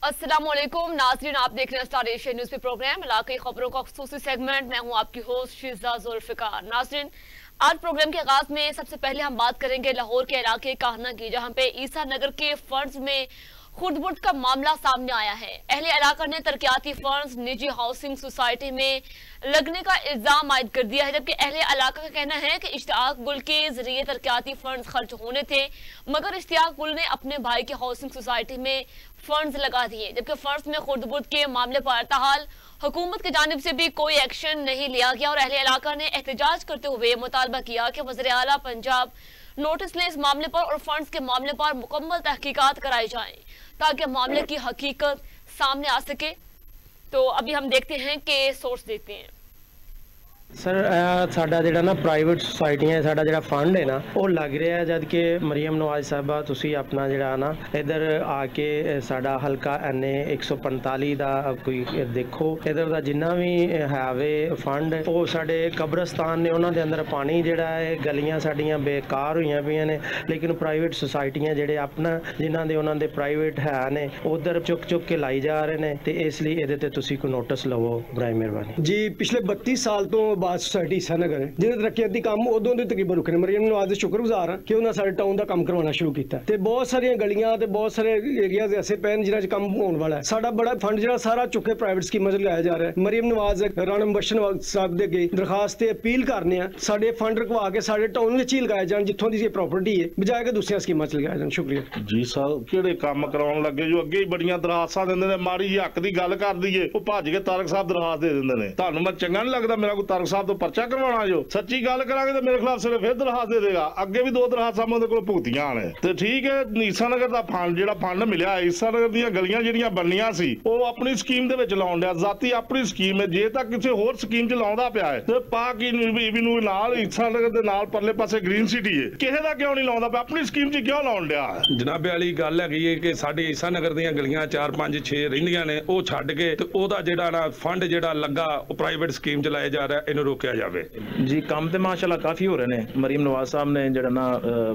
अस्सलामुअलैकुम नाज़रीन, आप देख रहे हैं स्टार एशिया न्यूज़ पे प्रोग्राम इलाके खबरों का खुसूसी सेगमेंट। मैं हूं आपकी होस्ट शीज़ा जुल्फ़िकार। नाज़रीन, आज प्रोग्राम के आगाज में सबसे पहले हम बात करेंगे लाहौर के इलाके काहना की, जहां पे ईसा नगर के फंड्स में खुर्द-बुर्द का मामला सामने आया है। अहले इलाका ने तरक्याती फंड्स निजी हाउसिंग सोसाइटी में लगने का इल्जाम आयद कर दिया है, जबकि अहले इलाका का कहना है कि इश्तियाक गुल के जरिए तरक्याती फंड्स खर्च होने थे, मगर इश्तियाक गुल ने अपने भाई की हाउसिंग सोसाइटी में फंड्स लगा दिए, जबकि फंड्स में खुर्द-बुर्द के मामले पर ताहाल हुकूमत की जानिब से भी कोई एक्शन नहीं लिया गया और अहले इलाका ने एहतजाज करते हुए मुतालबा किया कि वज़ीर आला पंजाब नोटिस लें इस मामले पर और फंड्स के मामले पर मुकम्मल तहकीकात कराई जाए ताकि मामले की हकीकत सामने आ सके। तो अभी हम देखते हैं कि सोर्स देखते हैं। सर साडा जिहड़ा ना प्राइवेट सोसाइटियां साडा जिहड़ा फंड है ना वो लग रहा है, जबकि मरियम नवाज साहबा तुसी अपना जिहड़ा ना इधर आके साडा हल्का NA 145 दा कोई देखो, इधर दा जिन्ना भी है वे फंड वो साडे कब्रस्तान ने उन्हां दे अंदर पानी जिहड़ा है, गलियां साडियां बेकार होईयां पईयां ने, लेकिन प्राइवेट सोसाइटियां जिहड़े अपना जिन्हां दे उन्हां दे प्राइवेट है ने उधर चुक चुक के लाई जा रहे ने, ते इसलिए इहदे ते तुसी कोई नोटिस लवो बराए मेहरबानी जी। पिछले 32 साल तो बाद सोसाइटी ईसा नगर है ਜਿਹਦੇ ਤਰੱਕੀਆਤੀ ਕੰਮ ਉਦੋਂ ਦੇ ਤਕਰੀਬਨ ਰੁਕੇ ਨੇ। ਮਰੀਮ ਨਵਾਜ਼ ਦੇ ਸ਼ੁਕਰਗੁਜ਼ਾਰ ਹਾਂ ਕਿ ਉਹਨਾਂ ਸਾਡੇ ਟਾਊਨ ਦਾ ਕੰਮ ਕਰਵਾਉਣਾ ਸ਼ੁਰੂ ਕੀਤਾ ਤੇ ਬਹੁਤ ਸਾਰੀਆਂ ਗਲੀਆਂ ਤੇ ਬਹੁਤ ਸਾਰੇ ਏਰੀਆਜ਼ ਐਸੇ ਪਏ ਨੇ ਜਿਨ੍ਹਾਂ 'ਚ ਕੰਮ ਹੋਣ ਵਾਲਾ ਹੈ। ਸਾਡਾ ਬੜਾ ਫੰਡ ਜਿਹੜਾ ਸਾਰਾ ਚੁੱਕੇ ਪ੍ਰਾਈਵੇਟ ਸਕੀਮਾਂ 'ਚ ਲਗਾਇਆ ਜਾ ਰਿਹਾ ਹੈ। ਮਰੀਮ ਨਵਾਜ਼ ਰਾਣਾ ਮੁਬਸ਼ਰ ਸਾਹਿਬ ਦੇ ਅੱਗੇ ਦਰਖਾਸਤ ਤੇ ਅਪੀਲ ਕਰਨੇ ਆ ਸਾਡੇ ਫੰਡ ਰਖਵਾ ਕੇ ਸਾਡੇ ਟਾਊਨ ਵਿੱਚ ਹੀ ਲਗਾਏ ਜਾਣ ਜਿੱਥੋਂ ਦੀ ਇਹ ਪ੍ਰਾਪਰਟੀ ਹੈ, ਬਜਾਏ ਕਿ ਦੂਸਰੀਆਂ ਸਕੀਮਾਂ 'ਚ ਲਗਾਇਆ ਜਾਣ। ਸ਼ੁਕਰੀਆ ਜੀ ਸਾਹਿਬ। ਕਿਹੜੇ ਕੰਮ ਕਰਾਉਣ ਲੱਗੇ ਜੋ ਅੱਗੇ ਹੀ ਬੜੀਆਂ ਦਰਖਾਸਤਾਂ ਦਿੰਦੇ ਨੇ, ਮਾੜੀ ਜਿਹੀ ਹੱਕ ਦੀ ਗੱਲ ਕਰ ਦਈਏ ਉਹ ਭੱਜ ਕੇ ਤਾਰਕ ਸਾਹਿਬ ਦਰਖਾਸਤ ਦੇ ਦਿੰਦੇ ਨੇ। ਤੁਹਾਨੂੰ ਮੈਂ ਚੰਗਾ ਨਹੀਂ ਲੱਗਦਾ ਮੇਰਾ ਕੋਈ ਤਾਰਕ ਸਾਹਿਬ ਤੋਂ ਪਰਚਾ ਕਰਵਾਉਣਾ ਜੋ ਸੱਚੀ ਗੱਲ ਕਰਾਂਗੇ ਤਾਂ ਮੇਰੇ ਖਿਲਾਫ ਸਿਰਫ ਫਿਰ ਦਰਖਾਸਤ ਦੇ ਦੇਗਾ। ਅੱਗੇ ਵੀ 2 ਦਰਖਾਸਤਾਂ ਉਹਦੇ ਕੋਲ ਭੁਗਤੀਆਂ ਨੇ ਤੇ ਠੀਕ ਹੈ। ਈਸਾ ਨਗਰ ਦਾ ਫੰਡ ਜਿਹੜਾ ਫੰਡ ਮਿਲਿਆ, ਈਸਾ ਨਗਰ ਦੀਆਂ ਗਲੀਆਂ ਜਿਹੜੀਆਂ ਬਣਨੀਆਂ ਸੀ ਉਹ ਆਪਣੀ ਸਕੀਮ ਦੇ ਵਿੱਚ ਲਾਉਣ ਡਿਆ, ਜ਼ਾਤੀ ਆਪਣੀ ਸਕੀਮ ਹੈ। ਜੇ ਤਾਂ ਕਿਸੇ ਹੋਰ ਸਕੀਮ 'ਚ ਲਾਉਂਦਾ ਪਿਆ ਹੈ ਤੇ ਪਾਕ ਨੂੰ ਨਾਲ ਈਸਾ ਨਗਰ ਦੇ ਨਾਲ ਪਰਲੇ ਪਾਸੇ ਗ੍ਰੀਨ ਸਿਟੀ ਹੈ, ਕਿਸੇ ਦਾ ਕਿਉਂ ਨਹੀਂ ਲਾਉਂਦਾ ਪਿਆ, ਆਪਣੀ ਸਕੀਮ 'ਚ ਕਿਉਂ ਲਾਉਣ ਡਿਆ? ਜਨਾਬੇ ਵਾਲੀ ਗੱਲ ਹੈਗੀ ਹੈ ਕਿ ਸਾਡੇ ਈਸਾ ਨਗਰ ਦੀਆਂ ਗਲੀਆਂ 4 5 6 ਰਹਿੰਦੀਆਂ ਨੇ, ਉਹ ਛੱਡ ਕੇ ਤੇ ਉਹਦਾ ਜਿਹੜਾ ਨਾ ਫੰਡ ਜਿਹੜਾ ਲੱਗਾ ਉਹ ਪ੍ਰਾਈਵੇਟ ਸਕੀਮ 'ਚ ਲਾਇਆ ਜਾ ਰਿਹਾ, ਇਹਨੂੰ ਰੋਕਿਆ ਜਾਵੇ ਜੀ। ਕੰਮ ਤੇ ਮਾਸ਼ਾਅੱਲਾ ਕਾਫੀ ਹੋ ਰਹੇ ਨੇ। ਮਰੀਮ ਨਵਾਜ਼ ਸਾਹਿਬ ਨੇ ਜਿਹੜਾ ਨਾ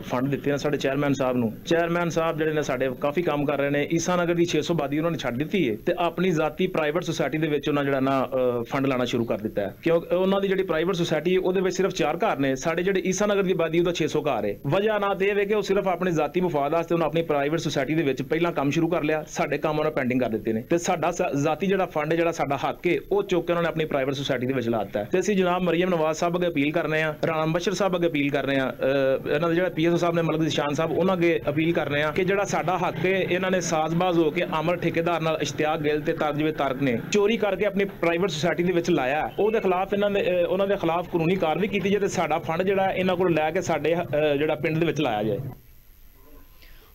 ਫੰਡ ਦਿੱਤੇ ਨੇ ਸਾਡੇ ਚੇਅਰਮੈਨ ਸਾਹਿਬ ਨੂੰ, ਚੇਅਰਮੈਨ ਸਾਹਿਬ ਜਿਹੜੇ ਨੇ ਸਾਡੇ ਕਾਫੀ ਕੰਮ ਕਰ ਰਹੇ ਨੇ। ਈਸਾ ਨਗਰ ਦੀ 600 ਆਬਾਦੀ ਉਹਨਾਂ ਨੇ ਛੱਡ ਦਿੱਤੀ ਹੈ ਤੇ ਆਪਣੀ ਜ਼ਾਤੀ ਪ੍ਰਾਈਵੇਟ ਸੁਸਾਇਟੀ ਦੇ ਵਿੱਚ ਉਹਨਾਂ ਜਿਹੜਾ ਨਾ ਫੰਡ ਲਾਣਾ ਸ਼ੁਰੂ ਕਰ ਦਿੱਤਾ ਹੈ, ਕਿਉਂਕਿ ਉਹਨਾਂ ਦੀ ਜਿਹੜੀ ਪ੍ਰਾਈਵੇਟ ਸੁਸਾਇਟੀ ਹੈ ਉਹਦੇ ਵਿੱਚ ਸਿਰਫ 4 ਘਰ ਨੇ। ਸਾਡੇ ਜਿਹੜੇ ਈਸਾ ਨਗਰ ਦੀ ਆਬਾਦੀ ਉਹਦਾ 600 ਘਰ ਹੈ। ਵਜ੍ਹਾ ਨਾ ਤੇ ਇਹ ਵੇ ਕਿ ਉਹ ਸਿਰਫ ਆਪਣੇ ਜ਼ਾਤੀ ਮੁਫਾਦ ਵਾਸਤੇ ਉਹਨਾਂ ਆਪਣੀ ਪ੍ਰਾਈਵੇਟ ਸੁਸਾਇਟੀ ਦੇ ਵਿੱਚ ਪਹਿਲਾਂ ਕੰਮ ਸ਼ੁਰੂ ਕਰ ਲਿਆ, ਸਾਡੇ ਕੰਮ ਉਹਨਾਂ ਪੈਂਡਿੰਗ ਕਰ ਦਿੱਤੇ ਨੇ ਤੇ ਸਾਡਾ ਜ਼ਾਤੀ ਜਿਹੜਾ ਫੰਡ ਜਿਹੜਾ ਸਾਡਾ ਹੱਕ ਹੈ ਉਹ ਚੁੱਕ ਕੇ ਉਹਨਾਂ ਨੇ ਆਪਣੀ ਪ੍ਰਾਈਵੇਟ ਸੁਸਾਇਟੀ ਦੇ ਵਿੱਚ ਲਾ ਦਿੱਤਾ ਤੇ ਅਸੀਂ ਜਨਾਬ ਮਰੀਮ ਨਵਾਜ਼ ਸਾਹਿਬ ਅੱਗੇ ਅਪੀਲ ਕਰਨੇ ਆ, ਰਾਣਾ ਮੁਬਸ਼ਰ ਸਾਹਿਬ ਅੱਗੇ ਅਪੀਲ ਕਰ ਰਹੇ ਆ, ਇਹਨਾਂ ਦੇ ਜਿਹੜੇ PSO ਸਾਹਿਬ ਨੇ ਮਲਕ ਨਿਸ਼ਾਨ ਸਾਹਿਬ ਉਹਨਾਂ ਅੱਗੇ ਅਪੀਲ ਕਰ ਰਹੇ ਆ ਕਿ ਜਿਹੜਾ ਸਾਡਾ ਹੱਕ ਹੈ ਇਹਨਾਂ ਨੇ ਸਾਜ਼ਬਾਜ਼ ਹੋ ਕੇ ਅਮਰ ਠੇਕੇਦਾਰ ਨਾਲ ਇਸ਼ਤਿਆਕ ਗਿੱਲ ਤੇ ਤਰਜਵੇ ਤਾਰਕ ਨੇ ਚੋਰੀ ਕਰਕੇ ਆਪਣੀ ਪ੍ਰਾਈਵੇਟ ਸੁਸਾਇਟੀ ਦੇ ਵਿੱਚ ਲਾਇਆ, ਉਹਦੇ ਖਿਲਾਫ ਉਹਨਾਂ ਦੇ ਖਿਲਾਫ ਕਾਨੂੰਨੀ ਕਾਰਵਾਈ ਕੀਤੀ ਜਾਏ ਤੇ ਸਾਡਾ ਫੰਡ ਜਿਹੜਾ ਇਹਨਾਂ ਕੋਲ ਲੈ ਕੇ ਸਾਡੇ ਜਿਹੜਾ ਪਿੰਡ ਦੇ ਵਿੱਚ ਲਾਇਆ ਜਾਏ।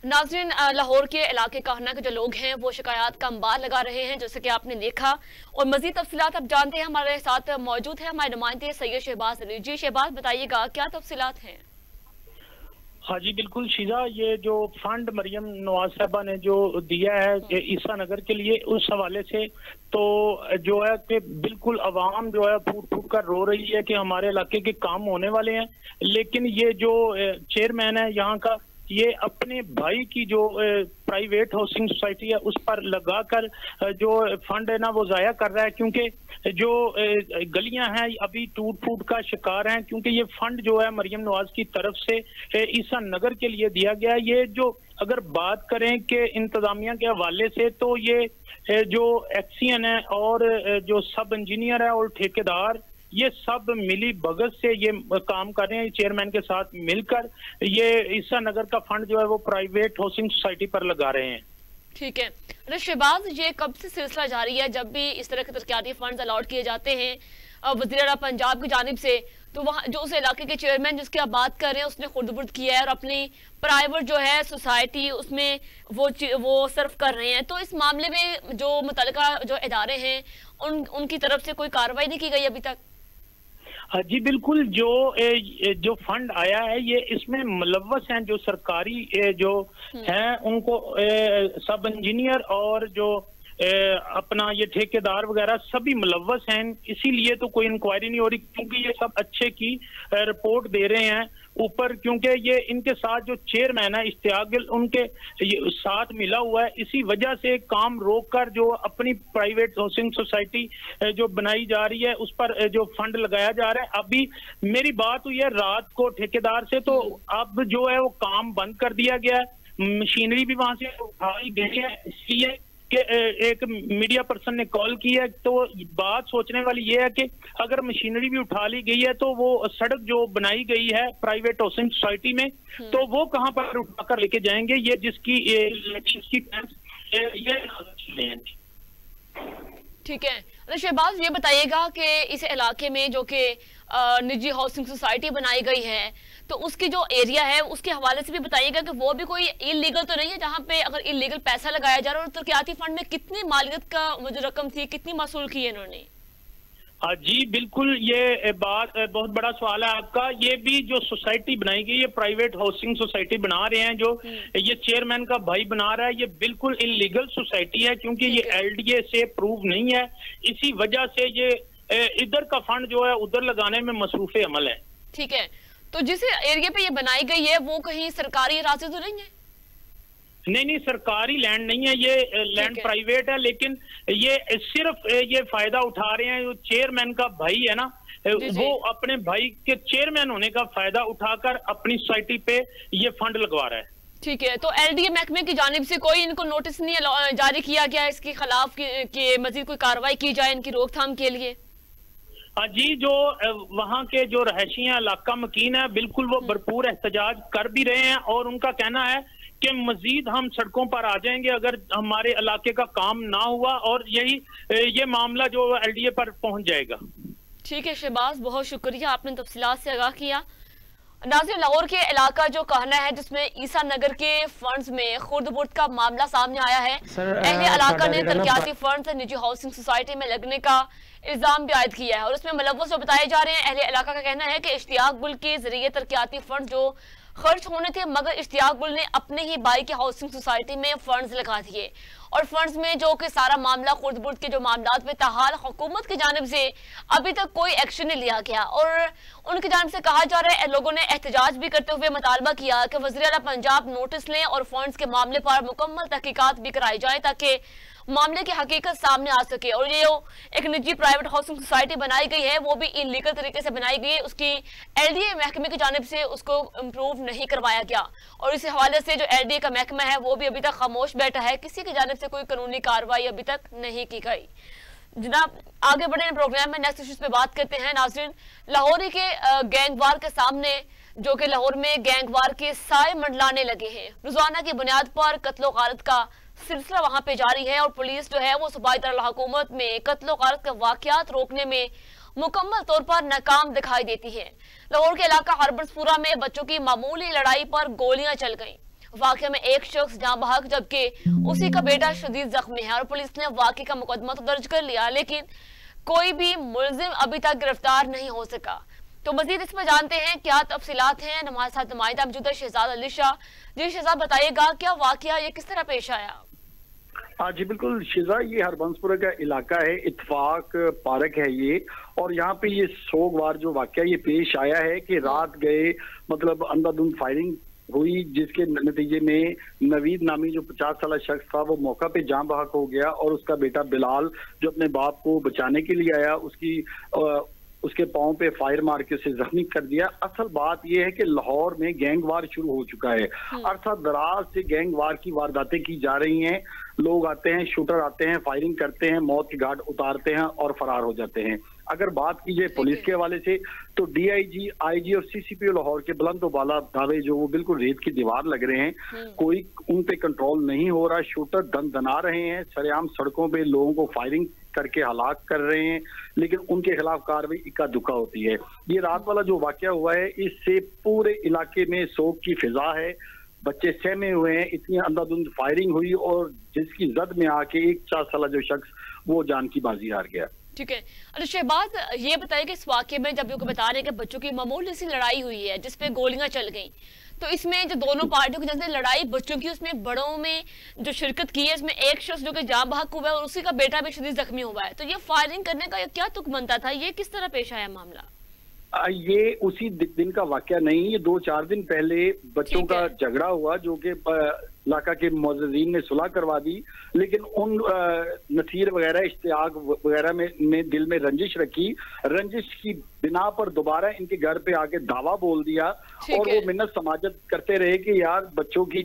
नाज़रीन, लाहौर के इलाके काहना के जो लोग हैं वो शिकायत का अंबार लगा रहे हैं, जैसे कि आपने देखा। और मजीद तफसीलात अब जानते हैं, हमारे साथ मौजूद है हमारे नुमाइंदे सैयद शहबाज अली। जी शहबाज, बताइएगा क्या तफसीलात हैं? हाँ जी बिल्कुल शीजा, ये जो फंड मरियम नवाज साहबा ने जो दिया है ईसा नगर के लिए, उस हवाले से तो जो है कि बिल्कुल अवाम जो है फूट फूट कर रो रही है कि हमारे इलाके के काम होने वाले हैं, लेकिन ये जो चेयरमैन है यहाँ का, ये अपने भाई की जो प्राइवेट हाउसिंग सोसाइटी है उस पर लगाकर जो फंड है ना वो जाया कर रहा है, क्योंकि जो गलियां हैं अभी टूट फूट का शिकार हैं, क्योंकि ये फंड जो है मरियम नवाज की तरफ से ईसा नगर के लिए दिया गया है। ये जो अगर बात करें कि इंतजामिया के हवाले से, तो ये जो एक्सियन है और जो सब इंजीनियर है और ठेकेदार, ये सब मिली भगत से ये काम कर रहे हैं चेयरमैन के साथ मिलकर। ये ईसा नगर का फंड जो है वो प्राइवेट हाउसिंग सोसाइटी पर लगा रहे हैं। ठीक है शहबाज, ये कब से सिलसिला जारी है? जब भी इस तरह के तरक्याती फंड अलॉट किए जाते हैं वज़ीर आला पंजाब की जानिब से, तो वहाँ जो उस इलाके के चेयरमैन जिसकी आप बात कर रहे हैं उसने खुर्द-बुर्द किया है और अपनी प्राइवेट जो है सोसाइटी उसमें वो सर्व कर रहे हैं, तो इस मामले में जो मुतल्लिका जो इदारे हैं उनकी तरफ से कोई कार्रवाई नहीं की गई अभी तक? जी बिल्कुल, जो फंड आया है ये इसमें मुलव्वस हैं जो सरकारी जो हैं उनको सब इंजीनियर और जो अपना ये ठेकेदार वगैरह सभी मुलव्वस हैं, इसीलिए तो कोई इंक्वायरी नहीं हो रही, क्योंकि ये सब अच्छे की रिपोर्ट दे रहे हैं ऊपर, क्योंकि ये इनके साथ जो चेयरमैन है इश्तियाक गिल उनके साथ मिला हुआ है। इसी वजह से काम रोककर जो अपनी प्राइवेट हाउसिंग सोसाइटी जो बनाई जा रही है उस पर जो फंड लगाया जा रहा है। अभी मेरी बात हुई है रात को ठेकेदार से, तो अब जो है वो काम बंद कर दिया गया है, मशीनरी भी वहां से उठाई गई है। इसलिए कि एक मीडिया पर्सन ने कॉल की है, तो बात सोचने वाली ये है कि अगर मशीनरी भी उठा ली गई है तो वो सड़क जो बनाई गई है प्राइवेट हाउसिंग सोसाइटी में, तो वो कहां पर उठाकर लेके जाएंगे, ये जिसकी ठीक है। तो शहबाज ये बताइएगा कि इस इलाके में जो कि निजी हाउसिंग सोसाइटी बनाई गई है, तो उसकी जो एरिया है उसके हवाले से भी बताइएगा कि वो भी कोई इलीगल तो नहीं है, जहां पे अगर इलीगल पैसा लगाया जा रहा है। और तरक्याती फंड में कितनी मालियत का जो रकम थी, कितनी वसूल की है इन्होंने? जी बिल्कुल, ये बात बहुत बड़ा सवाल है आपका। ये भी जो सोसाइटी बनाई गई है प्राइवेट हाउसिंग सोसाइटी बना रहे हैं, जो ये चेयरमैन का भाई बना रहा है, ये बिल्कुल इलीगल सोसाइटी है, क्योंकि ये LDA से प्रूव नहीं है। इसी वजह से ये इधर का फंड जो है उधर लगाने में मसरूफ अमल है। ठीक है, तो जिस एरिया पे ये बनाई गई है वो कहीं सरकारी रास्ते तो नहीं है? नहीं, सरकारी लैंड नहीं है, ये लैंड प्राइवेट है, लेकिन ये सिर्फ ये फायदा उठा रहे हैं। जो चेयरमैन का भाई है ना, वो अपने भाई के चेयरमैन होने का फायदा उठाकर अपनी सोसाइटी पे ये फंड लगवा रहा है। ठीक है, तो LDA महकमे की जानिब से कोई इनको नोटिस नहीं जारी किया गया इसके खिलाफ कि मजीद कोई कार्रवाई की जाए इनकी रोकथाम के लिए? जी, जो वहाँ के जो रहायशी हैं, इलाका मकीन है, बिल्कुल वो भरपूर एहतजाज कर भी रहे हैं, और उनका कहना है कि मजीद हम सड़कों पर आ जाएंगे अगर हमारे इलाके का काम ना हुआ, और ये मामला जो LDA पर पहुंच जाएगा। ठीक है शहबाज, बहुत शुक्रिया, आपने तफसीलात से आगाह किया। नाज़रीन, लाहौर के इलाका जो कहना है जिसमें ईसा नगर के फंड्स में खुर्द-बुर्द का मामला सामने आया है। अहले इलाका ने तरक्याती फंड से निजी हाउसिंग सोसाइटी में लगने का इल्जाम भी आयद किया है, और उसमें मुलव्वस जो बताए जा रहे हैं। अहले इलाका का कहना है कि इश्तियाक गुल के जरिए तरक्याती फंड जो खर्च होने थे, मगर इश्तियाक गुल ने अपने ही भाई की हाउसिंग सोसाइटी में फंड्स लगा दिए, और फंड्स में जो कि सारा मामला खुर्द-बुर्द के जो मामलात में ताहाल हुकूमत की जानिब से अभी तक कोई एक्शन नहीं लिया गया। और उनकी जानिब से कहा जा रहा है, लोगों ने एहतजाज भी करते हुए मुतालबा किया कि वज़ीर आला पंजाब नोटिस लें और फंड्स के मामले पर मुकम्मल तहकीकात भी कराई जाए, ताकि मामले की हकीकत सामने आ सके। और ये एक निजी प्राइवेट हाउसिंग सोसाइटी बनाई गई है, वो भी इलीगल तरीके से बनाई गई है, उसकी LDA महकमे की जानिब से उसको इम्प्रूव नहीं करवाया गया, और इस हवाले से जो LDA का महकमा है वो भी अभी तक खामोश बैठा है, किसी की जानिब से कोई कानूनी कार्रवाई अभी तक नहीं की गई। जनाब, आगे बढ़े प्रोग्राम में नेक्स्ट इश्यूज पे बात करते हैं। नाज़रीन, लाहौरी के गैंगवार के सामने जो कि लाहौर में गैंगवार के साए मंडलाने लगे हैं, रोजाना की बुनियाद पर कत्लो गारत का सिलसिला वहां पे जारी है, और पुलिस जो है वो सूबाई दारुल-हुकूमत में कत्लो गारत के वाकयात रोकने में मुकम्मल तौर पर नाकाम दिखाई देती है। लाहौर के इलाका हरबर्सपुरा में बच्चों की मामूली लड़ाई पर गोलियां चल गईं। वाकये में एक शख्स जाँ बहक जबकि उसी का बेटा शदीद जख्मी है, और पुलिस ने वाकये का मुकदमा तो दर्ज कर लिया, लेकिन कोई भी मुलजिम अभी तक गिरफ्तार नहीं हो सका। तो मजीद इस पर जानते हैं क्या तफसीलात हैं। हमारे साथ नुमाइंदा मौजूद है शहजाद अली शाह। जी शहजाद, बताइएगा क्या वाकया, ये किस तरह पेश आया? जी बिल्कुल शिजा, ये हरबंसपुरा का इलाका है, इत्तफाक पार्क है ये, और यहाँ पे ये सोगवार जो वाकया ये पेश आया है कि रात गए मतलब अंधाधुंध फायरिंग हुई, जिसके नतीजे में नवीद नामी जो 50 साल शख्स था वो मौका पे जान बहक हो गया, और उसका बेटा बिलाल जो अपने बाप को बचाने के लिए आया उसके पांव पे फायर मार के उसे जख्मी कर दिया। असल बात यह है कि लाहौर में गैंगवार शुरू हो चुका है। अरसा दराज से गैंगवार की वारदातें की जा रही हैं, लोग आते हैं, शूटर आते हैं, फायरिंग करते हैं, मौत की घाट उतारते हैं और फरार हो जाते हैं। अगर बात की जाए पुलिस के हवाले से तो DIG, IG और CCPO लाहौर के बुलंद वाला दावे जो वो बिल्कुल रेत की दीवार लग रहे हैं, कोई उन पे कंट्रोल नहीं हो रहा। शूटर दना रहे हैं, सरेआम सड़कों पे लोगों को फायरिंग करके हलाक कर रहे हैं, लेकिन उनके खिलाफ कार्रवाई इक्का दुक्का होती है। ये रात वाला जो वाकया हुआ है, इससे पूरे इलाके में शोक की फिजा है, बच्चे सहमे हुए हैं, इतनी अंधाधुंध फायरिंग हुई और जिसकी जद में आके एक 4 साल जो शख्स वो जान की बाजी हार गया। ठीक है। अच्छा शहबाज, ये बताइए कि इस वाकये में जब लोग बता रहे हैं कि बच्चों की मामूली सी लड़ाई हुई है जिसपे गोलियां चल गई, तो इसमें जो दोनों पार्टियों की जैसे लड़ाई बच्चों की, उसमें बड़ों में जो शिरकत की है, इसमें एक शख्स जो कि जान बहक हुआ है और उसी का बेटा भी शदीद जख्मी हुआ है, तो ये फायरिंग करने का क्या तुक बनता था? ये किस तरह पेश आया मामला? ये उसी दिन का वाकया नहीं, ये 2-4 दिन पहले बच्चों का झगड़ा हुआ जो कि इलाका के मुअज़्ज़िज़ीन ने सुलह करवा दी, लेकिन उन नसीर वगैरह इश्तियाक वगैरह में दिल में रंजिश रखी, रंजिश की बिना पर दोबारा इनके घर पे आके दावा बोल दिया और वो मिन्नत समाजत करते रहे कि यार बच्चों की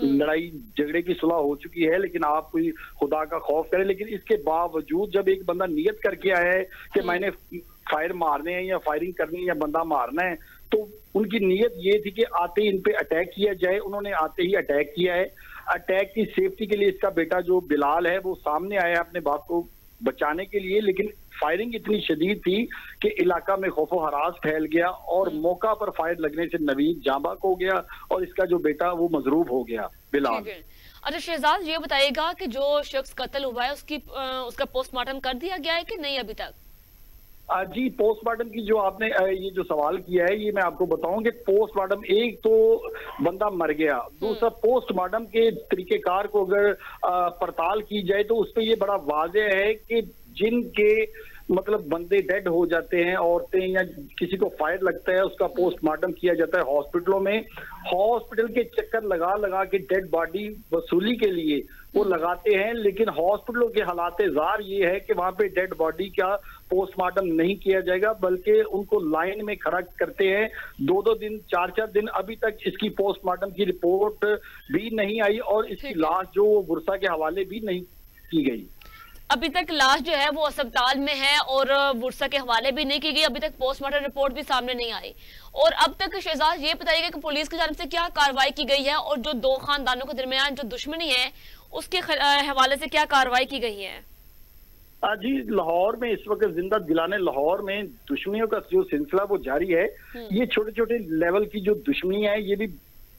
लड़ाई झगड़े की सुलह हो चुकी है, लेकिन आप कोई खुदा का खौफ करें। लेकिन इसके बावजूद जब एक बंदा नियत करके आया है कि मैंने फायर मारने हैं या फायरिंग करनी है या बंदा मारना है, तो उनकी नीयत ये थी कि आते ही इन पे अटैक किया जाए। उन्होंने आते ही अटैक किया है। अटैक की सेफ्टी के लिए इसका बेटा जो बिलाल है वो सामने आया अपने बाप को बचाने के लिए, लेकिन फायरिंग इतनी शदीद थी कि इलाका में खौफो हरास फैल गया और मौका पर फायर लगने से नवीद जांबाक हो गया और इसका जो बेटा वो मजरूब हो गया बिलाल। अच्छा शहजाद, ये बताइएगा कि जो शख्स कत्ल हुआ है उसका पोस्टमार्टम कर दिया गया है कि नहीं अभी तक? जी, पोस्टमार्टम की जो आपने ये जो सवाल किया है, ये मैं आपको बताऊं कि पोस्टमार्टम, एक तो बंदा मर गया, दूसरा पोस्टमार्टम के तरीकेकार को अगर पड़ताल की जाए तो उस पर ये बड़ा वाज़ेह है कि जिनके मतलब बंदे डेड हो जाते हैं, औरतें या किसी को फायर लगता है, उसका पोस्टमार्टम किया जाता है हॉस्पिटलों में। हॉस्पिटल के चक्कर लगा लगा के डेड बॉडी वसूली के लिए वो लगाते हैं, लेकिन हॉस्पिटलों के हालात ज़ार ये है कि वहां पे डेड बॉडी का पोस्टमार्टम नहीं किया जाएगा, बल्कि उनको लाइन में खड़ा करते हैं 2-2 दिन 4-4 दिन। अभी तक इसकी पोस्टमार्टम की रिपोर्ट भी नहीं आई और इसकी लाश जो बुरसा के हवाले भी नहीं की गई। अभी तक लाश जो है वो अस्पताल में है और बुरसा के हवाले भी नहीं की गई, अभी तक पोस्टमार्टम रिपोर्ट भी सामने नहीं आई। और अब तक शहजाद ये बताइएगा कि पुलिस की जानिब से क्या कार्रवाई की गई है और जो दो खानदानों के दरमियान जो दुश्मनी है उसके हवाले से क्या कार्रवाई की गई है? जी, लाहौर में इस वक्त जिंदा दिलाने लाहौर में दुश्मनियों का जो सिलसिला वो जारी है। ये छोटे छोटे लेवल की जो दुश्मनी है ये भी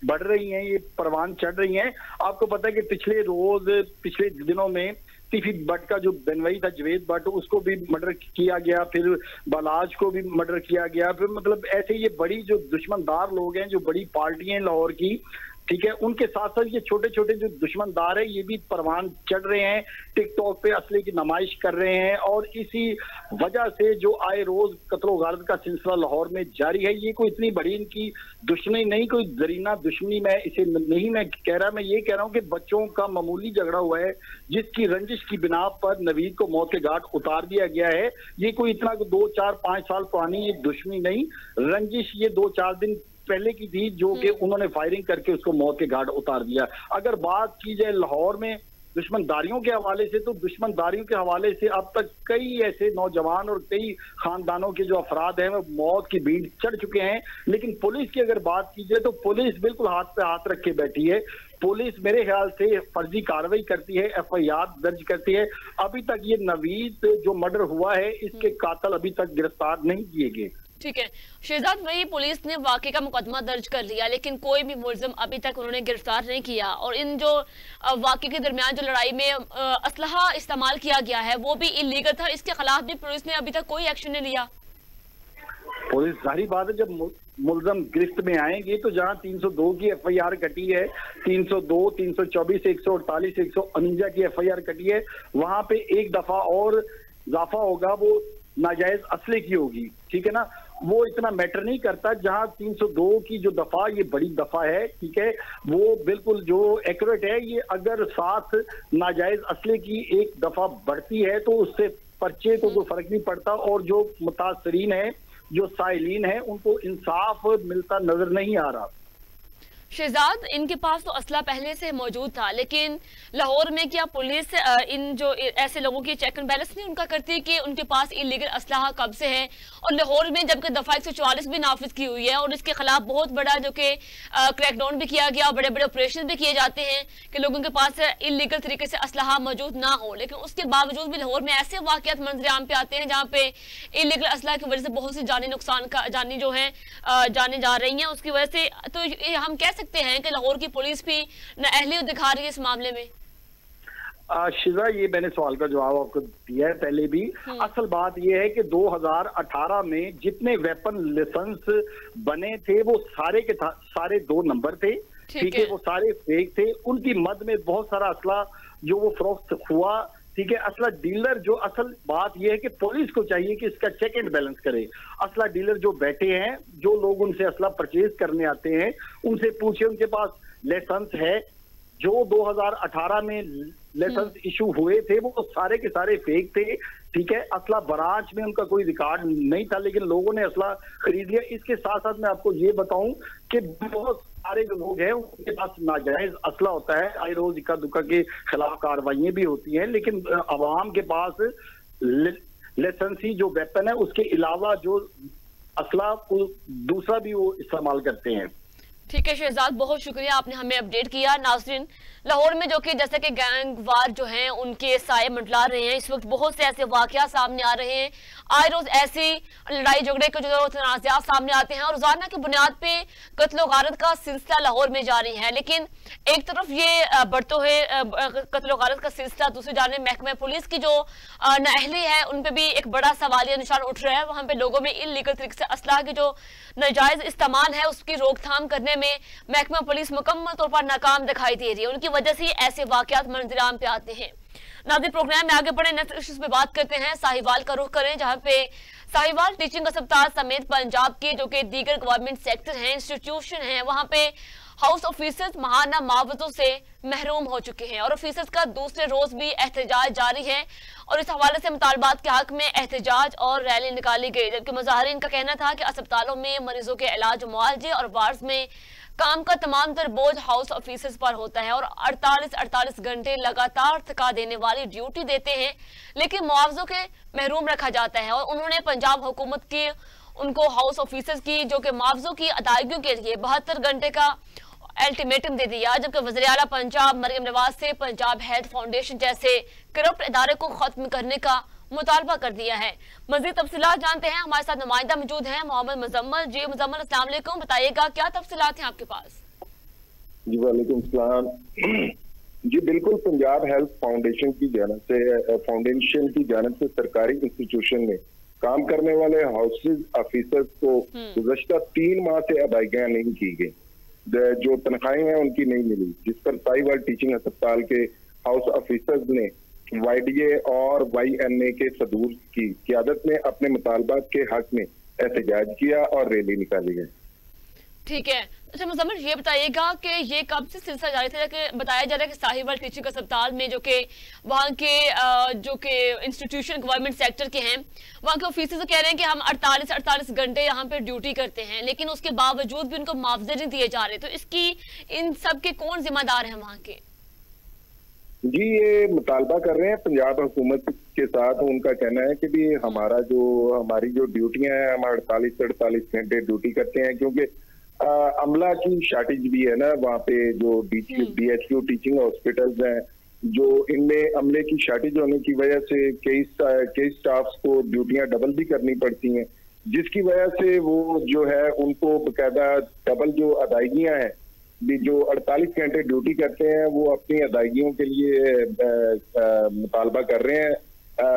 बढ़ रही हैं, ये परवान चढ़ रही हैं। आपको पता है कि पिछले दिनों में टिफी भट्ट का जो बनवई था जवेद भट्ट, उसको भी मर्डर किया गया, फिर बालाज को भी मर्डर किया गया। फिर मतलब ऐसे ये बड़ी जो दुश्मनदार लोग हैं, जो बड़ी पार्टियां हैं लाहौर की, ठीक है, उनके साथ साथ ये छोटे छोटे जो दुश्मनदार है ये भी परवान चढ़ रहे हैं, टिकटॉक पे असले की नुमाइश कर रहे हैं और इसी वजह से जो आए रोज कत्लो गारत का सिलसिला लाहौर में जारी है। ये कोई इतनी बड़ी इनकी दुश्मनी नहीं, कोई दरीना दुश्मनी मैं इसे नहीं मैं कह रहा, मैं ये कह रहा हूँ कि बच्चों का मामूली झगड़ा हुआ है जिसकी रंजिश की बिना पर नवीद को मौत के घाट उतार दिया गया है। ये कोई इतना 2, 4, 5 साल पुरानी ये दुश्मनी नहीं, रंजिश ये 2-4 दिन पहले की थी जो कि उन्होंने फायरिंग करके उसको मौत के घाट उतार दिया। अगर बात की जाए लाहौर में दुश्मनदारियों के हवाले से, तो दुश्मनदारियों के हवाले से अब तक कई ऐसे नौजवान और कई खानदानों के जो अफराद हैं वो मौत की भीड़ चढ़ चुके हैं। लेकिन पुलिस की अगर बात की जाए तो पुलिस बिल्कुल हाथ पे हाथ रख के बैठी है। पुलिस मेरे ख्याल से फर्जी कार्रवाई करती है, FIR दर्ज करती है। अभी तक ये नवीद जो मर्डर हुआ है इसके कातिल अभी तक गिरफ्तार नहीं किए गए। ठीक है शहजाद, वही पुलिस ने वाकये का मुकदमा दर्ज कर लिया लेकिन कोई भी मुलजिम अभी तक उन्होंने गिरफ्तार नहीं किया और इन जो वाकये के दरमियान जो लड़ाई में असलहा इस्तेमाल किया गया है वो भी इलीगल था, इसके खिलाफ भी पुलिस ने अभी तक कोई एक्शन नहीं लिया। पुलिस जाहिर बात है जब मुलजम गिरफ्त में आएंगे तो जहां 302 की FIR कटी है, 302, 324, 148, 149 की FIR कटी है, वहां पे एक दफा और इजाफा होगा, वो नाजायज असले की होगी, ठीक है ना। वो इतना मैटर नहीं करता। जहां 302 की जो दफा, ये बड़ी दफा है, ठीक है, वो बिल्कुल जो एक्यूरेट है। ये अगर साथ नाजायज असले की एक दफा बढ़ती है तो उससे पर्चे को कोई फर्क नहीं पड़ता और जो मुतासरीन है, जो साइलीन है, उनको इंसाफ मिलता नजर नहीं आ रहा। शहजाद, इनके पास तो असला पहले से मौजूद था लेकिन लाहौर में क्या पुलिस इन जो ऐसे लोगों की चेक एंड बैलेंस नहीं उनका करती कि उनके पास इलीगल असलाह कब से है? और लाहौर में जबकि दफा 144 भी नाफिज की हुई है और इसके खिलाफ बहुत बड़ा जो कि क्रैकडाउन भी किया गया, बड़े बड़े ऑपरेशन भी किए जाते हैं कि लोगों के पास इलीगल तरीके से असलाह मौजूद ना हो, लेकिन उसके बावजूद भी लाहौर में ऐसे वाकयात मंजरेआम पे आते हैं जहाँ पे इलीगल असलाह की वजह से बहुत सी जानी जो है जाने जा रही है। उसकी वजह से तो हम कह सकते हैं कि लाहौर की पुलिस भी नाअहलियत दिखा रही है इस मामले में। शिजा, ये मैंने सवाल का जवाब आपको दिया है पहले भी। असल बात ये है कि 2018 में जितने वेपन लाइसेंस बने थे वो सारे के सारे 2 नंबर थे, ठीक है, वो सारे फेक थे। उनकी मद में बहुत सारा असला जो वो फरोख्त हुआ, ठीक है। असला डीलर जो, असल बात यह है कि पुलिस को चाहिए कि इसका चेक एंड बैलेंस करे। असला डीलर जो बैठे हैं, जो लोग उनसे असला परचेज करने आते हैं, उनसे पूछे उनके पास लाइसेंस है। जो 2018 में लाइसेंस इशू हुए थे वो सारे के सारे फेक थे, ठीक है। असला ब्रांच में उनका कोई रिकॉर्ड नहीं था, लेकिन लोगों ने असला खरीद लिया। इसके साथ साथ मैं आपको ये बताऊं कि बहुत सारे जो लोग हैं उनके पास नाजायज असला होता है। आए रोज इक्का दुक्का के खिलाफ कार्रवाइयां भी होती हैं, लेकिन अवाम के पास लाइसेंसी जो वेपन है उसके अलावा जो असला दूसरा भी वो इस्तेमाल करते हैं। ठीक है शहजाद, बहुत शुक्रिया, आपने हमें अपडेट किया। नाज़रीन, लाहौर में जो कि जैसे कि गैंगवार जो हैं उनके साए मंडला रहे हैं, इस वक्त बहुत से ऐसे वाकया सामने आ रहे हैं। आए रोज ऐसी लड़ाई झगड़े के जो तनाज़ात सामने आते हैं और रोजाना की बुनियाद पे कत्ल गारत का सिलसिला लाहौर में जारी है। लेकिन एक तरफ ये बढ़ते हुए कत्ल गारत का सिलसिला, दूसरी जानिब महकमा पुलिस की जो नाअहली है उन पर भी एक बड़ा सवालिया निशान उठ रहा है। वहां पे लोगों में इल्लीगल तरीके से असलाह की जो नाजायज इस्तेमाल है उसकी रोकथाम करने में महकमा पुलिस मुकम्मल तौर पर नाकाम दिखाई दे रही है। उनकी वजह से ऐसे वाकयात मंजराम पे आते हैं। नाज़रीन, प्रोग्राम में आगे बढ़े, नेक्स्ट इश्यूज पे बात करते हैं। साहिवाल का रुख करें, जहां पे साहिवाल टीचिंग अस्पताल समेत पंजाब के जो कि दीगर गवर्नमेंट सेक्टर हैं, इंस्टीट्यूशन हैं, वहां पे हाउस ऑफिसर्स महाना मुआवजों से महरूम हो चुके हैं और ऑफिसर्स का दूसरे रोज भी एहतजाज जारी है। और इस हवाले से मुतालबात के हक में एहतजाज और रैली निकाली गई, जबकि मुजाहिरीन का कहना था कि अस्पतालों में मरीजों के इलाज, मुआवजे और वार्ड्स में काम का तमाम तर बोझ हाउस ऑफिसर्स पर होता है और 48 घंटे लगातार थका देने वाली ड्यूटी देते हैं, लेकिन मुआवजों के महरूम रखा जाता है। और उन्होंने पंजाब हुकूमत की उनको हाउस ऑफिसर्स की जो कि मुआवजों की अदायगी के लिए 72 घंटे का अल्टीमेटम दे दिया, जबकि वज़ीर आला पंजाब मरियम नवाज से पंजाब हेल्थ फाउंडेशन जैसे करप्ट इदारे को खत्म करने का मुतालबा कर दिया है। मज़ीद तफसीलात जानते हैं, हमारे साथ नुमाइंदा मौजूद हैं मोहम्मद मुजम्मल। जी मुजम्मल, अस्सलाम वालेकुम, बताइएगा क्या तफसीलात हैं आपके पास? जी वालेकुम सलाम। जी बिल्कुल, पंजाब हेल्थ फाउंडेशन की जानब से सरकारी इंस्टीट्यूशन में काम करने वाले हाउस ऑफिसर्स को गुज़श्ता 3 माह से अदायगियां नहीं की गई, जो तनख्वाहें हैं उनकी नहीं मिली, जिस पर साहिवाल टीचिंग अस्पताल के हाउस ऑफिसर्स ने YDA और YNA के सदूर की क़यादत में अपने मुतालबात के हक में एहतजाज किया और रैली निकाली गई। ठीक है, अच्छा मुजम्मिल, ये बताइएगा कि ये कब से सिलसिला जारी था कि बताया जा रहा है कि साहिवाल टीचिंग अस्पताल में जो कि वहाँ के जो कि इंस्टीट्यूशन गवर्नमेंट सेक्टर के हैं, वहाँ के ऑफिसर्स कह रहे हैं कि हम 48 घंटे यहाँ पे ड्यूटी करते हैं, लेकिन उसके बावजूद भी उनको मुआवजे नहीं दिए जा रहे। तो इसकी इन सब के कौन जिम्मेदार है वहाँ के? जी ये मुतालबा कर रहे हैं पंजाब हुकूमत के साथ। उनका कहना है कि भी हमारी जो ड्यूटियां हैं, हम 48 घंटे ड्यूटी करते हैं, क्योंकि अमला की शार्टेज भी है ना वहाँ पे। जो DHQ टीचिंग हॉस्पिटल्स हैं, जो इनमें अमले की शार्टेज होने की वजह से कई स्टाफ्स को ड्यूटियां डबल भी करनी पड़ती हैं, जिसकी वजह से वो जो है उनको बकायदा डबल जो अदायगियां हैं, जो 48 घंटे ड्यूटी करते हैं, वो अपनी अदायगियों के लिए मुतालबा कर रहे हैं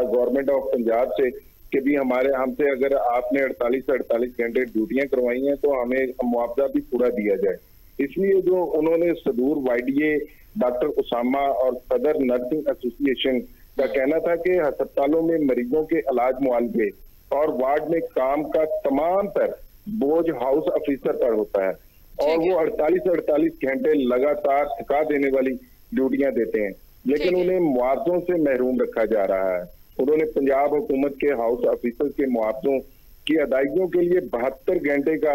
गवर्नमेंट ऑफ पंजाब से कि भी हमसे अगर आपने 48 घंटे ड्यूटियां करवाई हैं तो हमें मुआवजा भी पूरा दिया जाए। इसलिए जो उन्होंने सदूर YDA डॉक्टर उसामा और सदर नर्सिंग एसोसिएशन का कहना था कि अस्पतालों में मरीजों के इलाज, मुआवजे और वार्ड में काम का तमाम तर बोझ हाउस ऑफिसर पर होता है और वो 48 घंटे लगातार थका देने वाली ड्यूटियां देते हैं, लेकिन उन्हें मुआवजों से महरूम रखा जा रहा है। उन्होंने पंजाब हुकूमत के हाउस ऑफिसर के मुआवजों की अदायगियों के लिए 72 घंटे का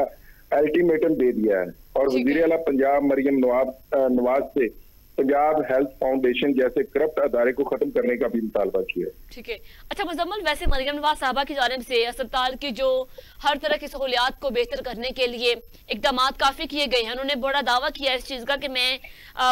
अल्टीमेटम दे दिया है और वज़ीर आला पंजाब मरियम नवाज से पंजाब हेल्थ फाउंडेशन जैसे करप्ट अदारे को खत्म करने का भी मुतालबा किया। ठीक है, अच्छा मुजम्मल, वैसे मरियम नवाज साहबा की जानिब से अस्पताल की जो हर तरह की सहूलियात को बेहतर करने के लिए इकदाम काफी किए गए हैं। उन्होंने बड़ा दावा किया इस चीज का कि मैं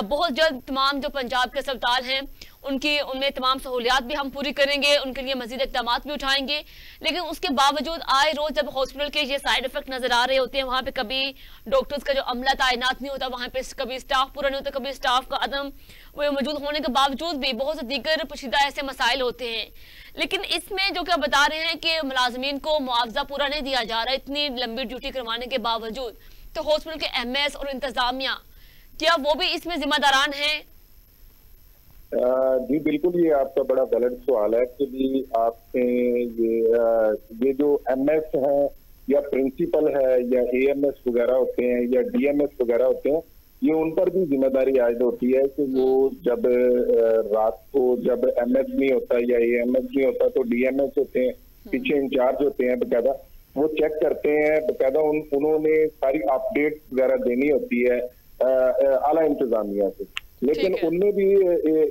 बहुत जल्द तमाम जो पंजाब के अस्पताल हैं उनमें तमाम सहूलियात भी हम पूरी करेंगे, उनके लिए मजीद इक़दाम भी उठाएंगे। लेकिन उसके बावजूद आए रोज जब हॉस्पिटल के ये साइड इफेक्ट नजर आ रहे होते हैं, वहाँ पे कभी डॉक्टर्स का जो अमला तैनात नहीं होता, वहाँ पे कभी स्टाफ पूरा नहीं होता, कभी स्टाफ का अदम मौजूद होने के बावजूद भी बहुत से दीगर पोशीदा ऐसे मसाइल होते हैं। लेकिन इसमें जो क्या बता रहे हैं कि मुलाजमीन को मुआवजा पूरा नहीं दिया जा रहा इतनी लंबी ड्यूटी करवाने के बावजूद, तो हॉस्पिटल के एमएस और इंतजामिया क्या वो भी इसमें जिम्मेदारान हैं? जी बिल्कुल, ये आपका बड़ा वैलिड सवाल है कि भी आपने ये जो एमएस है या प्रिंसिपल है या एएमएस वगैरह होते हैं या डीएमएस वगैरह होते हैं, ये उन पर भी जिम्मेदारी आयद होती है कि वो जब रात को जब एमएस नहीं होता या एएमएस नहीं होता तो डीएमएस होते हैं, पीछे इंचार्ज होते हैं बकायदा, वो चेक करते हैं बकायदा, उन्होंने सारी अपडेट वगैरह देनी होती है आला इंतजामिया से। लेकिन उनमें भी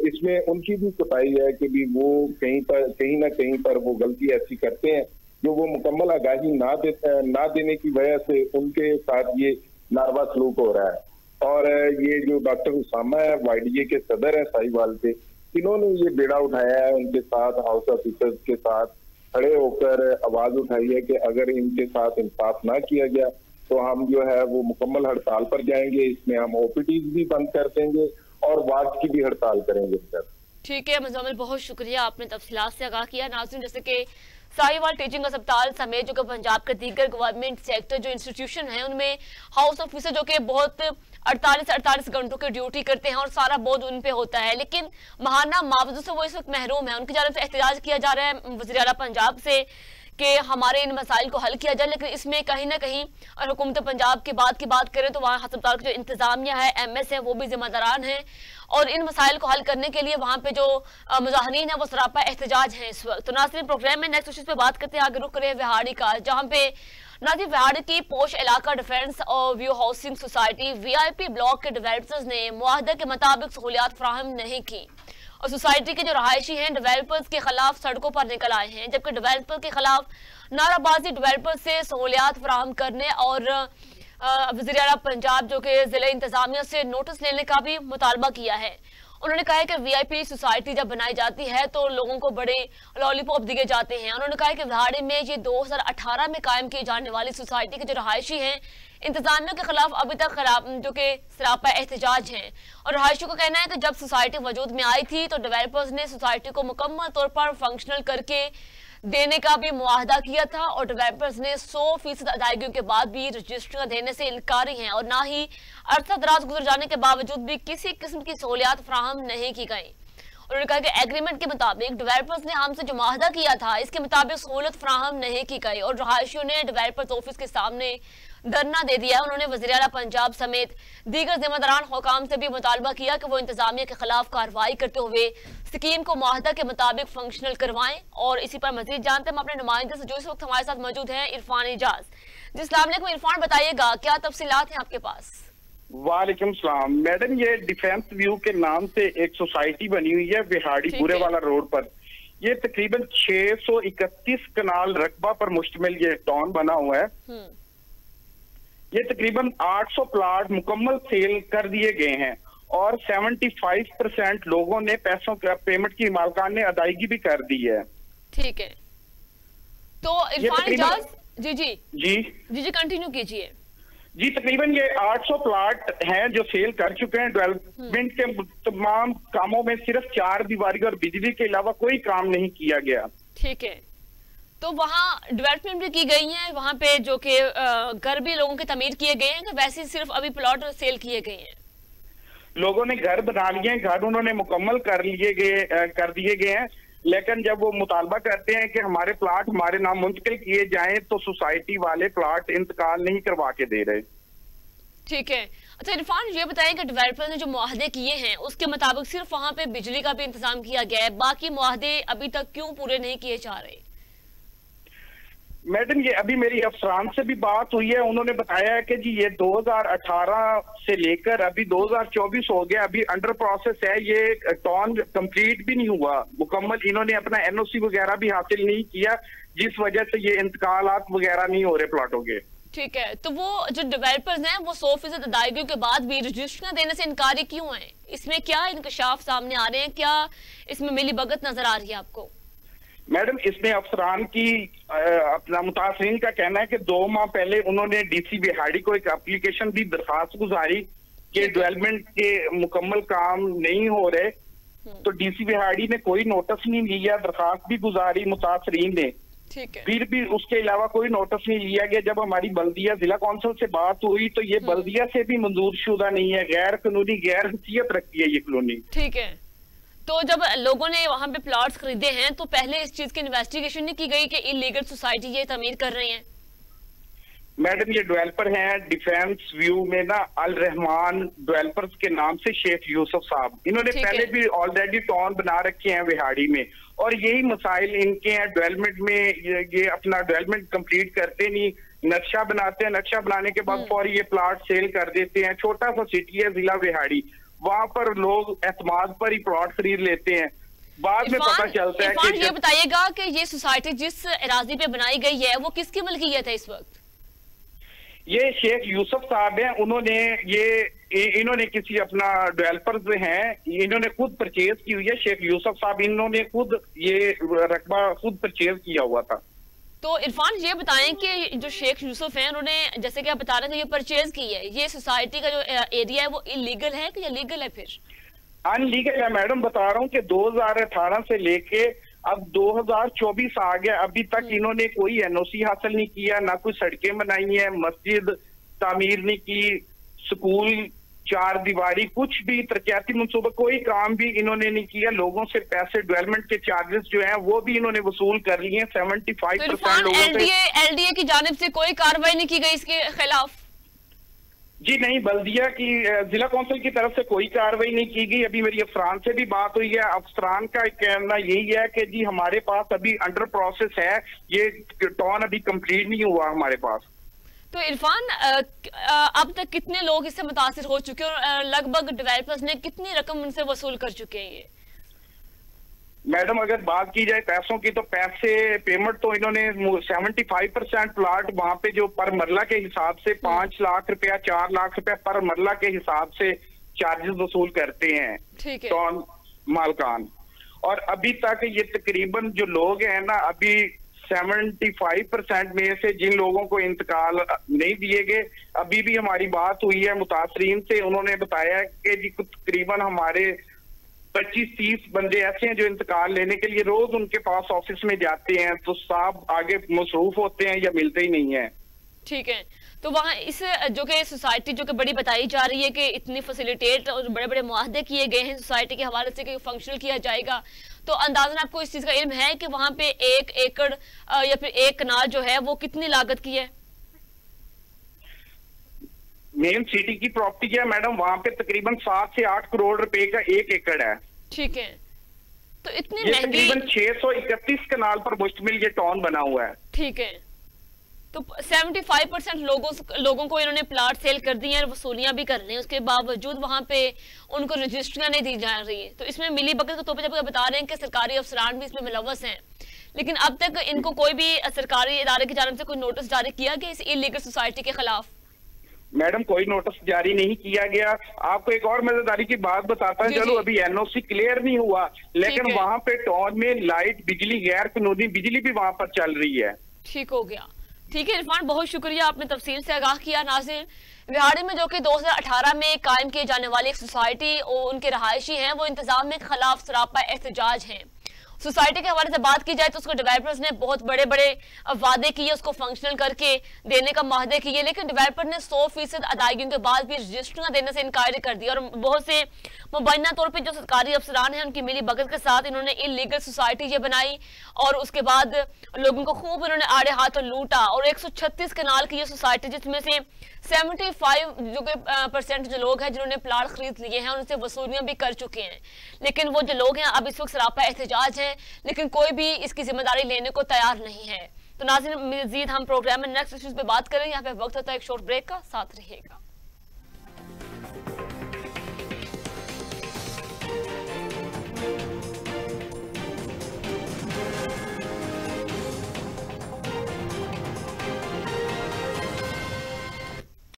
इसमें उनकी भी कोताही है कि भी वो कहीं ना कहीं पर वो गलती ऐसी करते हैं जो वो मुकम्मल आगाही ना देने की वजह से उनके साथ ये नारवा सलूक हो रहा है। और ये जो डॉक्टर उसामा है, वाईडीए के सदर है साहिवाल से, इन्होंने ये बेड़ा उठाया है, उनके साथ हाउस ऑफिसर्स के साथ खड़े होकर आवाज उठाई है कि अगर इनके साथ इंसाफ ना किया गया तो हम जो है वो मुकम्मल हड़ताल पर जाएंगे, इसमें हम ओपीडीज भी बंद कर देंगे और वार्ड की भी हड़ताल करेंगे। ठीक है मुज़म्मिल, बहुत शुक्रिया, आपने तफसीलात से आगाह किया। नाज़रीन, जैसे कि साहिवाल टीचिंग अस्पताल समेत जो कि पंजाब के दीगर गवर्नमेंट सेक्टर जो इंस्टीट्यूशन है उनमें हाउस ऑफिसर जो कि बहुत 48 घंटों की ड्यूटी करते हैं और सारा बोझ उन पे होता है, लेकिन महाना मुआवजे से वो इस वक्त महरूम है। उनकी जानिब से एहतजाज किया जा रहा है वज़ीर आला पंजाब से कि हमारे इन मसाइल को हल किया जाए, लेकिन इसमें कहीं ना कहीं और हुकूमत पंजाब की बात करें तो वहाँ अस्पताल की जो इंतजामिया है, एमएस है, वो भी जिम्मेदारान है और इन मसाइल को हल करने के लिए वहाँ पे जो मुजाहिरीन है वो सरापा एहतजाज है इस वक्त। तो नाज़रीन, प्रोग्राम में नेक्स्ट इश्यूज पे बात करते हैं, आगे रुक रहे हैं विहाड़ी का, जहाँ पे नाज़रीन विहाड़ी की पोश इलाका डिफेंस और view housing society VIP block के डेवलपर्स ने मुआहदे के मुताबिक सहूलियात फराहम नहीं की और सोसाइटी के जो रहायशी हैं डेवलपर्स के खिलाफ सड़कों पर निकल आए हैं, जबकि डेवलपर्स के खिलाफ नाराबाजी डेवलपर्स से सहूलियात फराहम करने और वज़ीर आला पंजाब जो कि जिला इंतजामिया से नोटिस लेने का भी मुतालबा किया है। उन्होंने कहा है कि वीआईपी सोसाइटी जब बनाई जाती है तो लोगों को बड़े लॉलीपॉप दिए जाते हैं। उन्होंने कहा है कि विहाड़ी में ये 2018 में कायम की जाने वाली सोसाइटी के जो रहायशी हैं इंतजामिया के खिलाफ अभी तक जो कि सरापा एहतजाज हैं और रहायशियों का कहना है कि जब सोसाइटी वजूद में आई थी तो डेवलपर्स ने सोसाइटी को मुकम्मल तौर पर फंक्शनल करके देने का भी मुआहदा किया था और डेवलपर्स ने 100% अदायगियों के बाद भी रजिस्ट्रियां देने से इनकारी हैं और ना ही अरसा दराज गुजर जाने के बावजूद भी किसी किस्म की सहूलियात फराहम नहीं की गई। उन्होंने कहा कि एग्रीमेंट के मुताबिक डेवलपर्स ने हमसे जो मुआहदा किया था इसके मुताबिक सहूलत फराहम नहीं की गई और रहायशियों ने डेवलपर्स ऑफिस के सामने धरना दे दिया। उन्होंने वज़ीर आला पंजाब समेत दीगर जिम्मेदारान हुकाम से भी मुतालबा किया कि वो इंतजामिया के खिलाफ कार्रवाई करते हुए स्कीम को मुआहदा के मुताबिक फंक्शनल करवाएं। और इसी पर मजीद जानते हैं हम अपने नुमाइंदे से जो इस वक्त हमारे साथ मौजूद हैं, इरफान इजाज। जी अस्सलाम वालेकुम इरफान, बताइएगा क्या तफसीलात हैं आपके पास? वालेकुम सलाम मैडम, ये डिफेंस व्यू के नाम से एक सोसाइटी बनी हुई है विहाड़ी बुरे वाला रोड पर। ये तकरीबन 631 कनाल रकबा पर मुश्तमिल ये टाउन बना हुआ है। ये तकरीबन 800 प्लाट मुकम्मल सेल कर दिए गए हैं और 75% लोगों ने पैसों का पेमेंट की मालकान ने अदायगी भी कर दी है। ठीक है, तो इरफान इजाज जी जी जी जी जी कंटिन्यू कीजिए। जी तकरीबन ये 800 प्लाट हैं जो सेल कर चुके हैं। डेवलपमेंट के तमाम कामों में सिर्फ 4 दीवारी और बिजली के अलावा कोई काम नहीं किया गया। ठीक है, तो वहाँ डेवलपमेंट भी की गई है, वहाँ पे जो कि घर भी लोगों के तमीर किए गए हैं, वैसे सिर्फ अभी प्लॉट सेल किए गए हैं? लोगों ने घर बना लिए हैं, घर उन्होंने मुकम्मल कर दिए गए हैं, लेकिन जब वो मुतालबा करते हैं कि हमारे प्लाट हमारे नाम मुंतकिल किए जाएं तो सोसाइटी वाले प्लाट इंतकाल नहीं करवा के दे रहे। ठीक है, अच्छा इरफान ये बताएं कि डेवलपर ने जो मुआहदे किए हैं उसके मुताबिक सिर्फ वहाँ पे बिजली का भी इंतजाम किया गया है, बाकी मुआहदे अभी तक क्यों पूरे नहीं किए जा रहे? मैडम ये अभी मेरी अफसरान से भी बात हुई है, उन्होंने बताया है कि जी ये 2018 से लेकर अभी 2024 हो गया, अभी अंडर प्रोसेस है, ये टाउन कंप्लीट भी नहीं हुआ मुकम्मल। इन्होंने अपना एनओसी वगैरह भी हासिल नहीं किया जिस वजह से ये इंतकालात वगैरह नहीं हो रहे प्लाटों के। ठीक है, तो वो जो डेवलपर्स हैं वो 100% अदायगियों के बाद भी रजिस्ट्रियां देने से इनकारी क्यों हैं? इसमें क्या इंकशाफ सामने आ रहे हैं, क्या इसमें मिलीभगत नजर आ रही है आपको? मैडम, इसमें अफसरान की अपना मुतासरीन का कहना है कि 2 माह पहले उन्होंने डीसी बिहाड़ी को एक एप्लीकेशन दी, दरखास्त गुजारी कि डेवलपमेंट के मुकम्मल काम नहीं हो रहे, तो डीसी बिहाड़ी ने कोई नोटिस नहीं लिया, दरखास्त भी गुजारी मुतासरीन ने, ठीक है, फिर भी उसके अलावा कोई नोटिस नहीं लिया गया। जब हमारी बल्दिया जिला कौंसिल से बात हुई तो ये बल्दिया से भी मंजूर शुदा नहीं है, गैर कानूनी, गैर हैसियत रखती है ये कॉलोनी। ठीक है, तो जब लोगों ने वहां पे प्लॉट्स खरीदे हैं तो पहले इस चीज की इन्वेस्टिगेशन नहीं की गई कि इलीगल सोसाइटी ये तमीर कर रही है? मैडम, ये डेवलपर हैं डिफेंस व्यू में ना, अल रहमान डेवलपर्स के नाम से शेख यूसुफ साहब, इन्होंने पहले भी ऑलरेडी टाउन बना रखे हैं विहाड़ी में, और यही मसाइल इनके हैं डेवलपमेंट में। ये अपना डेवलपमेंट कंप्लीट करते नहीं, नक्शा बनाते हैं, नक्शा बनाने के बाद फौरी ये प्लॉट सेल कर देते हैं। छोटा सा सिटी है जिला विहाड़ी, वहां पर लोग एतमाद पर ही प्लॉट खरीद लेते हैं, बाद में पता चलता है कि ये बताइएगा कि ये सोसाइटी जिस इरादी पे बनाई गई है वो किसकी मलकियत है इस वक्त? ये शेख यूसुफ साहब हैं, इन्होंने किसी अपना डेवलपर्स हैं, इन्होंने खुद परचेज की हुई है। शेख यूसुफ साहब इन्होंने खुद ये रकबा खुद परचेज किया हुआ था। तो इरफान ये बताएं कि जो शेख यूसुफ हैं उन्होंने, जैसे कि आप बता रहे हैं, ये परचेज की है, ये सोसाइटी का जो एरिया है वो इलीगल है कि लीगल है? फिर अनलीगल है मैडम, बता रहा हूँ कि 2018 से लेके अब 2024 आ गया, अभी तक इन्होंने कोई एनओसी हासिल नहीं किया, ना कोई सड़कें बनाई है, मस्जिद तामीर नहीं की, स्कूल, 4 दीवारी, कुछ भी तरक्याती मंसूबा, कोई काम भी इन्होंने नहीं किया। लोगों से पैसे, डेवलपमेंट के चार्जेस जो हैं वो भी इन्होंने वसूल कर लिए हैं 75% लोगों से। एलडीए की जानिब से कोई कार्रवाई नहीं की गई इसके खिलाफ? जी नहीं, बल्दिया की जिला कौंसिल की तरफ से कोई कार्रवाई नहीं की गई। अभी मेरी अफसरान से भी बात हुई है, अफसरान का कहना यही है कि जी हमारे पास अभी अंडर प्रोसेस है, ये टाउन अभी कंप्लीट नहीं हुआ हमारे पास। तो इरफान, अब तक कितने लोग इससे मुतासिर हो चुके हैं और लगभग डेवलपर्स ने कितनी रकम उनसे वसूल कर चुके हैं? ये मैडम, अगर बात की जाए पैसों की, तो पेमेंट तो इन्होंने 75% प्लॉट वहां पे जो पर मरला के हिसाब से 5 लाख रुपया, 4 लाख रुपया पर मरला के हिसाब से चार्जेस वसूल करते हैं टाउन मालकान। और अभी तक ये तकरीबन जो लोग हैं ना, अभी 75% में से जिन लोगों को इंतकाल नहीं दिए गए, अभी भी हमारी बात हुई है मुतासरीन से, उन्होंने बताया कि जी तकरीबन हमारे 25-30 बंदे ऐसे हैं जो इंतकाल लेने के लिए रोज उनके पास ऑफिस में जाते हैं, तो साहब आगे मसरूफ होते हैं या मिलते ही नहीं है। ठीक है, तो वहाँ इस जो कि सोसाइटी जो कि बड़ी बताई जा रही है कि इतनी फैसिलिटेट और बड़े बड़े मुआहदे किए गए हैं सोसाइटी के हवाले से कि फंक्शनल किया जाएगा, तो अंदाजन आपको इस चीज का इल्म है कि वहाँ पे 1 एकड़ या फिर 1 कनाल जो है वो कितनी लागत की है? मेन सिटी की प्रॉपर्टी है मैडम, वहाँ पे तकरीबन 7 से 8 करोड़ रुपए का 1 एकड़ है। ठीक है, तो इतनी महंगी, तकरीबन 631 कनाल पर मुश्तमिल ये टाउन बना हुआ है। ठीक है, तो 75% लोगों को इन्होंने प्लाट सेल कर दिए हैं, वसूलियां भी कर रहे हैं, उसके बावजूद वहां पे उनको रजिस्ट्रियां नहीं दी जा रही है। तो इसमें मिली भगत के तौर पर जब बता रहे हैं कि सरकारी अफसरान भी इसमें मुलव्वस हैं, लेकिन अब तक इनको कोई भी सरकारी इदारे की जानिब से कोई नोटिस जारी किया गया इस इलीगल सोसाइटी के खिलाफ? मैडम, कोई नोटिस जारी नहीं किया गया। आपको एक और मजेदारी की बात बताता हूँ, चलो अभी एनओसी क्लियर नहीं हुआ, लेकिन वहाँ पे टाउन में लाइट, बिजली, गैर कानूनी बिजली भी वहाँ पर चल रही है। ठीक हो गया, ठीक है इरफान, बहुत शुक्रिया, आपने तफसील से आगाह किया। नाज़रीन, विहाड़ी में जो कि 2018 में कायम किए जाने वाली एक सोसाइटी और उनके रहायशी हैं वो इंतजाम के खिलाफ सरापा एहतजाज हैं। सोसाइटी के हवाले से बात की जाए तो उसको डेवलपर्स ने बहुत बड़े बड़े वादे किए, उसको फंक्शनल करके देने का माहदे किए, लेकिन डेवलपर ने 100% अदायगियों के बाद भी रजिस्ट्रियां देने से इनकार कर दिया। और बहुत से मुबैना तौर पे जो सरकारी अफसरान हैं उनकी मिली भगत के साथ इन्होंने इलीगल सोसाइटी ये बनाई और उसके बाद लोगों को खूब इन्होंने आड़े हाथों लूटा। और 136 कनाल की ये सोसाइटी, जिसमें से 75% जो लोग हैं जिन्होंने प्लाट खरीद लिए हैं उनसे वसूलियां भी कर चुके हैं, लेकिन वो जो लोग हैं अब इस वक्त सरापा एहतजाज है, लेकिन कोई भी इसकी जिम्मेदारी लेने को तैयार नहीं है। तो नाज़रीन, मज़ीद हम प्रोग्राम में नेक्स्ट इश्यूज पे बात करें। यहाँ पे वक्त होता है एक शॉर्ट ब्रेक का, साथ रहिएगा।